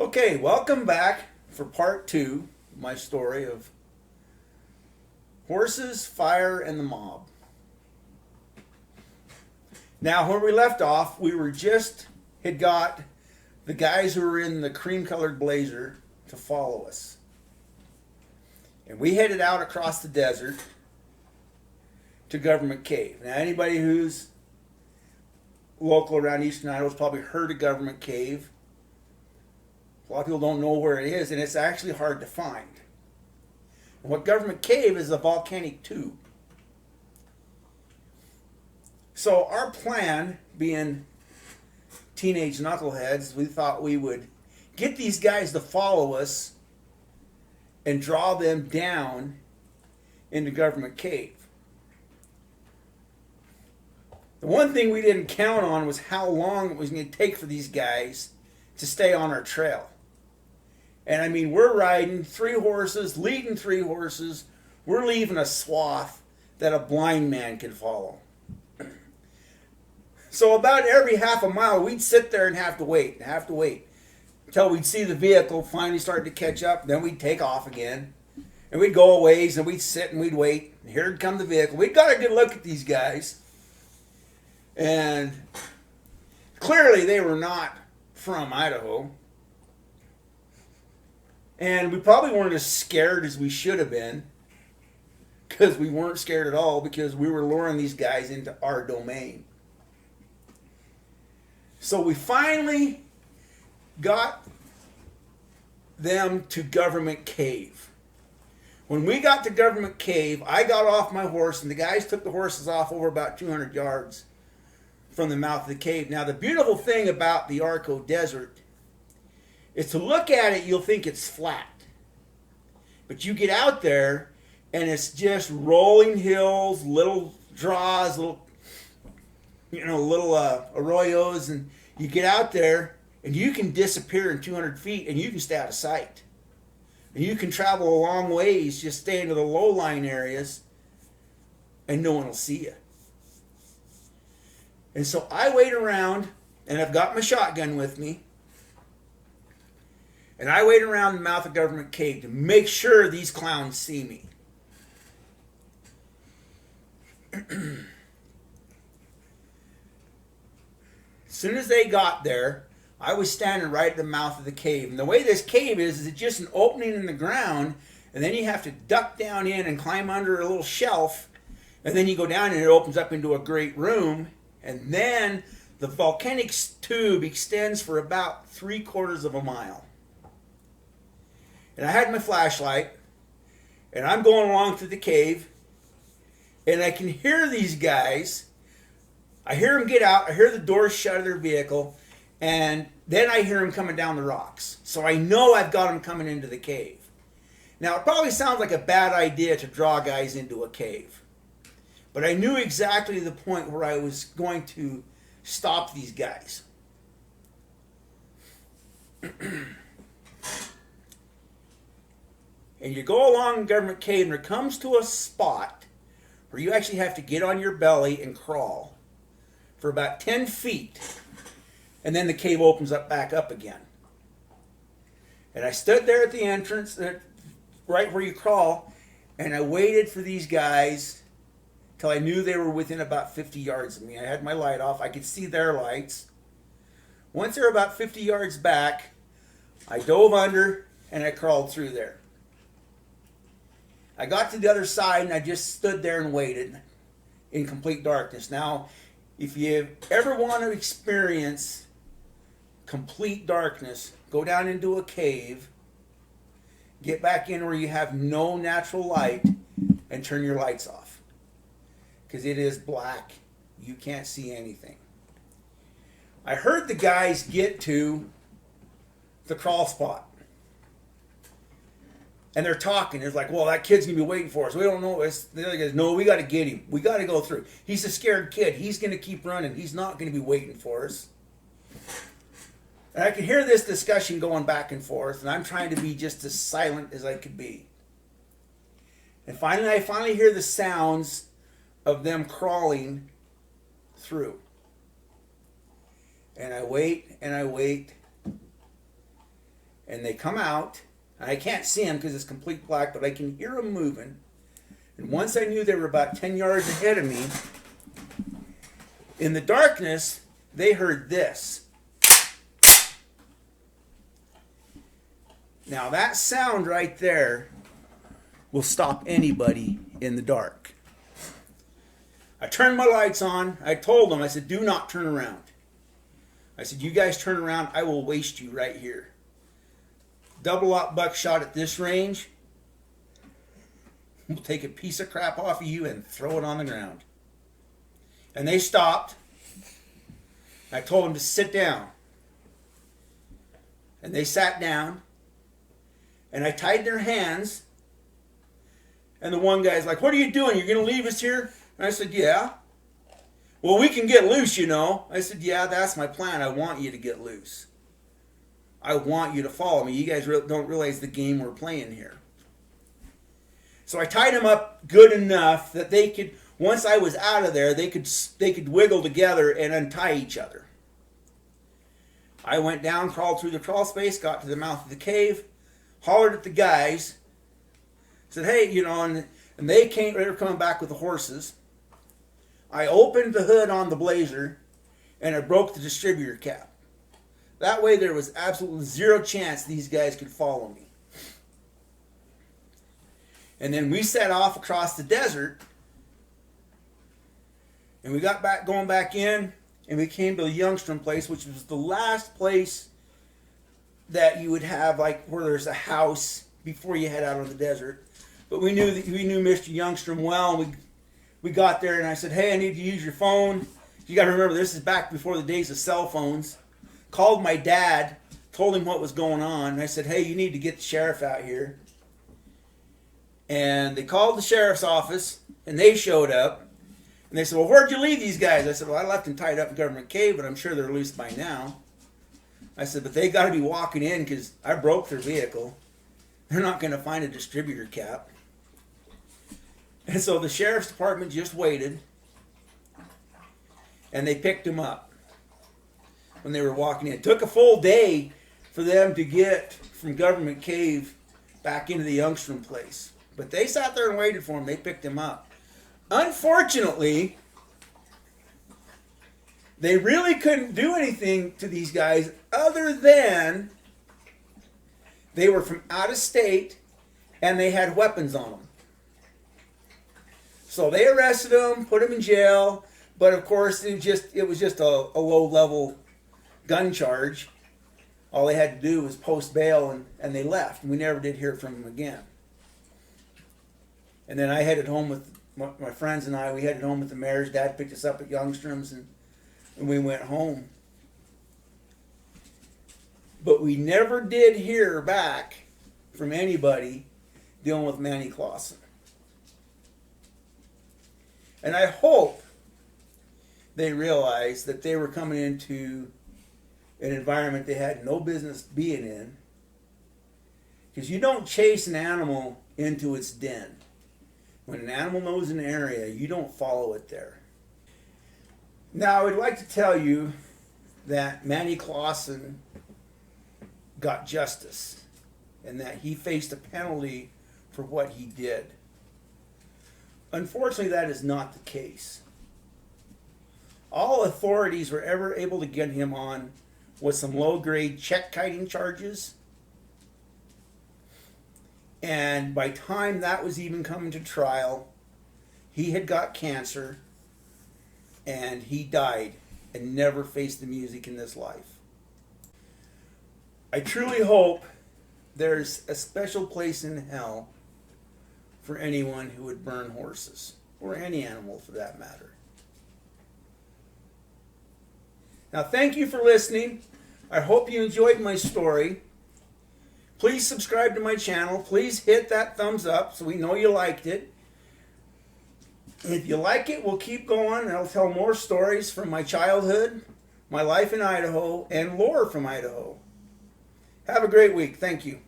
Okay, welcome back for part two of my story of horses, fire, and the mob. Now, when we left off, we were just had got the guys who were in the cream-colored blazer to follow us, and we headed out across the desert to Government Cave. Now, anybody who's local around Eastern Idaho's probably heard of Government Cave. A lot of people don't know where it is, and it's actually hard to find. And what Government Cave is a volcanic tube. So our plan, being teenage knuckleheads, we thought we would get these guys to follow us and draw them down into Government Cave. The one thing we didn't count on was how long it was going to take for these guys to stay on our trail. And I mean, we're riding 3 horses, leading 3 horses. We're leaving a swath that a blind man could follow. So about every half a mile, we'd sit there and have to wait until we'd see the vehicle finally start to catch up. Then we'd take off again, and we'd go a ways, and we'd sit and we'd wait. And here'd come the vehicle. We'd got a good look at these guys, and clearly they were not from Idaho. And we probably weren't as scared as we should have been, because we weren't scared at all, because we were luring these guys into our domain. So we finally got them to Government Cave. When we got to Government Cave, I got off my horse, and the guys took the horses off over about 200 yards from the mouth of the cave. Now, the beautiful thing about the Arco Desert is, to look at it, you'll think it's flat. But you get out there, and it's just rolling hills, little draws, little arroyos, and you get out there, and you can disappear in 200 feet, and you can stay out of sight. And you can travel a long ways, just stay into the low-lying areas, and no one will see you. And so I wait around, and I've got my shotgun with me, and I wait around the mouth of Government Cave to make sure these clowns see me. As soon as they got there, I was standing right at the mouth of the cave. And the way this cave is it's just an opening in the ground, and then you have to duck down in and climb under a little shelf, and then you go down and it opens up into a great room, and then the volcanic tube extends for about 3/4 of a mile. And I had my flashlight, and I'm going along through the cave, and I can hear these guys. I hear them get out. I hear the doors shut of their vehicle, and then I hear them coming down the rocks. So I know I've got them coming into the cave. Now, it probably sounds like a bad idea to draw guys into a cave, but I knew exactly the point where I was going to stop these guys. And you go along Government Cave, and there comes to a spot where you actually have to get on your belly and crawl for about 10 feet, and then the cave opens up back up again. And I stood there at the entrance, right where you crawl, and I waited for these guys till I knew they were within about 50 yards of me. I had my light off. I could see their lights. Once they were about 50 yards back, I dove under, and I crawled through there. I got to the other side, and I just stood there and waited in complete darkness. Now, if you ever want to experience complete darkness, go down into a cave, get back in where you have no natural light, and turn your lights off. Because it is black. You can't see anything. I heard the guys get to the crawl spot. And they're talking. It's like, well, that kid's going to be waiting for us. We don't know. The other guys, no, we got to get him. We got to go through. He's a scared kid. He's going to keep running. He's not going to be waiting for us. And I can hear this discussion going back and forth, and I'm trying to be just as silent as I could be. And finally, I hear the sounds of them crawling through. And I wait, and I wait. And they come out. And I can't see them because it's complete black, but I can hear them moving. And once I knew they were about 10 yards ahead of me, in the darkness, they heard this. Now that sound right there will stop anybody in the dark. I turned my lights on. I told them, I said, do not turn around. I said, you guys turn around, I will waste you right here. Double aught buckshot at this range will take a piece of crap off of you and throw it on the ground. And they stopped. I told them to sit down. And they sat down. And I tied their hands. And the one guy's like, what are you doing? You're going to leave us here? And I said, yeah. Well, we can get loose, you know. I said, yeah, that's my plan. I want you to get loose. I want you to follow me. You guys don't realize the game we're playing here. So I tied them up good enough that they could, once I was out of there, they could wiggle together and untie each other. I went down, crawled through the crawl space, got to the mouth of the cave, hollered at the guys, said, hey, you know, and they were coming back with the horses. I opened the hood on the Blazer, and I broke the distributor cap. That way there was absolutely zero chance these guys could follow me. And then we set off across the desert, and we got going back in, and we came to the Youngstrom place, which was the last place that you would have, like, where there's a house before you head out on the desert. But we knew Mr. Youngstrom well, and we got there, and I said, hey, I need to use your phone. You got to remember, this is back before the days of cell phones. Called my dad, told him what was going on, and I said, hey, you need to get the sheriff out here. And they called the sheriff's office, and they showed up. And they said, well, where'd you leave these guys? I said, well, I left them tied up in Government Cave, but I'm sure they're loose by now. I said, but they got to be walking in because I broke their vehicle. They're not going to find a distributor cap. And so the sheriff's department just waited, and they picked them up when they were walking in. It took a full day for them to get from Government Cave back into the Youngstrom place. But they sat there and waited for him. They picked him up. Unfortunately, they really couldn't do anything to these guys other than they were from out of state and they had weapons on them. So they arrested them, put them in jail, but of course it was just a low-level gun charge. All they had to do was post bail and they left. And we never did hear from them again. And then I headed home with my friends and we headed home with the mayor's. Dad picked us up at Youngstrom's and we went home. But we never did hear back from anybody dealing with Manny Clausen. And I hope they realized that they were coming into an environment they had no business being in. Because you don't chase an animal into its den. When an animal knows an area, you don't follow it there. Now, I would like to tell you that Manny Clausen got justice and that he faced a penalty for what he did. Unfortunately, that is not the case. All authorities were ever able to get him on was some low-grade check-kiting charges. And by time that was even coming to trial, he had got cancer and he died and never faced the music in this life. I truly hope there's a special place in hell for anyone who would burn horses, or any animal for that matter. Now, thank you for listening. I hope you enjoyed my story. Please subscribe to my channel. Please hit that thumbs up so we know you liked it. If you like it, we'll keep going. I'll tell more stories from my childhood, my life in Idaho, and lore from Idaho. Have a great week. Thank you.